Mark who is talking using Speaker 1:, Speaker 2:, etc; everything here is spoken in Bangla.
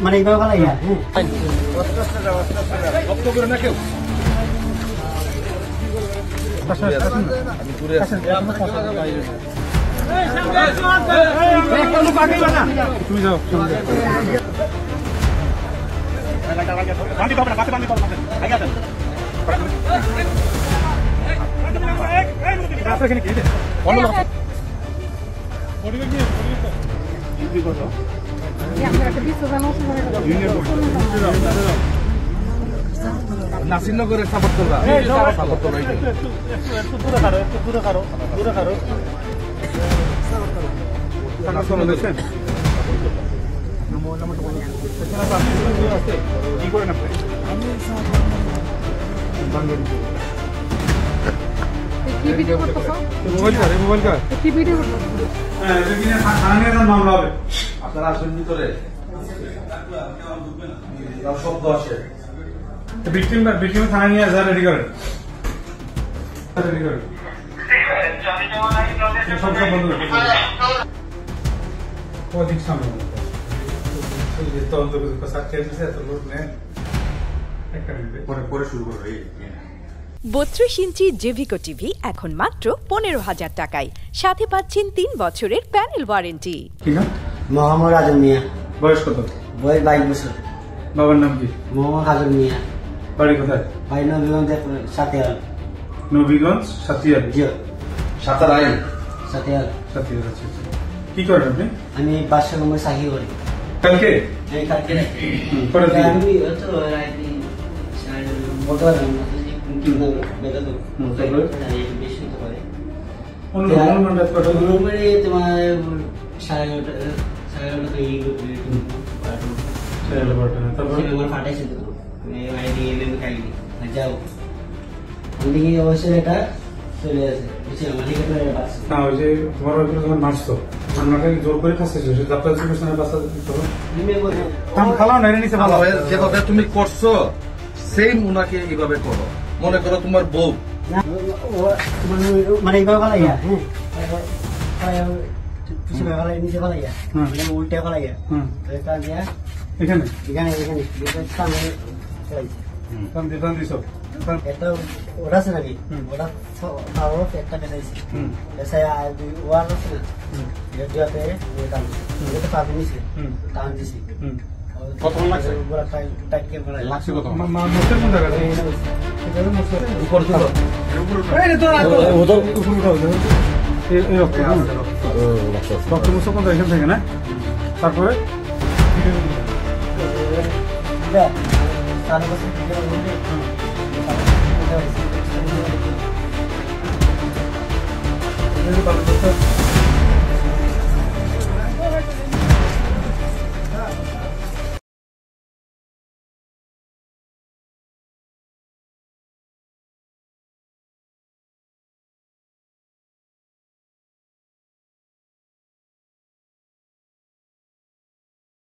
Speaker 1: মানে এইভাবে ভালো ইয়া
Speaker 2: তুমি যাও নাসিরনগরের সাপোর্ট করবা সাপোর্ট করবা একটু দূরে কারো দেখছেন কি করেন আপনি মামলা হবে আপনারা আসবেন ভিতরে শব্দ আসে ভিকটিম থানা নিয়ে আসা রেডি করেন সব বন্ধ অধিক সামনে তদন্ত এত লোক নেন পরে শুরু করবো
Speaker 3: 32 ইঞ্চি জেভিকো টিভি এখন মাত্র 15,000 টাকায়, সাথে পাচ্ছেন 3 বছরের প্যানেল ওয়ারেন্টি।
Speaker 1: মোহাম্মদ আজম মিয়া।
Speaker 2: বয়স কত?
Speaker 1: বয়স 22 বছর।
Speaker 2: বাবার নাম কি?
Speaker 1: মোহাম্মদ আজম মিয়া।
Speaker 2: বাড়ি কোথায়?
Speaker 1: বাড়ি নবীগঞ্জ সাতিয়াল।
Speaker 2: নবীগঞ্জ সাতিয়াল।
Speaker 1: জি।
Speaker 2: সাতারাই
Speaker 1: সাতিয়াল।
Speaker 2: সাতিয়াল। আচ্ছা কি করেন আপনি?
Speaker 1: আমি বাসা রুমে চাকরি করি।
Speaker 2: কালকে?
Speaker 1: এই কালকে
Speaker 2: করে দিই
Speaker 1: আমি তো রাইতে বলতে পারলাম না কি না বেটা তো বেশি তো করে
Speaker 2: অনুমান রাত কত?
Speaker 1: অনুমানে তোমার 11:30 তো এই তারপর আমার ফাটাইছে তো আইডি এমএম খাইনি যাও আমি অবশ্যই এটা চলে আসে বুঝছি আমার দিকে তো বাস
Speaker 2: না ওই যে তোমার ওই যখন মারছো আমাকে জোর করে ফাঁসেছো সে যাত্রা সিস্টেমে বাসা দিতে কাম খালাও না নিচে ভালো
Speaker 4: যেভাবে তুমি করছো সেম উনাকে এইভাবে করো। মনে করো তোমার বউ
Speaker 1: মানে এইভাবে ভালো ইয়া পিছনে ভালো নিচে ভালো ইয়া উল্টে ভালো ইয়া
Speaker 2: এখানে
Speaker 1: এখানে এখানে
Speaker 2: টান দিছো
Speaker 1: একটা ওরা আছে নাকি ওরা একটা পেঁচাইছে পেঁচাই ওয়ার আছে না টান দিছে টান দিছি
Speaker 4: কত লাগছে?
Speaker 1: লাগছে কত?
Speaker 2: মোটের কোন জায়গা
Speaker 4: উপর তুলো
Speaker 2: রক্ত মুছো কোন এখান থেকে না তারপরে
Speaker 1: Terima kasih.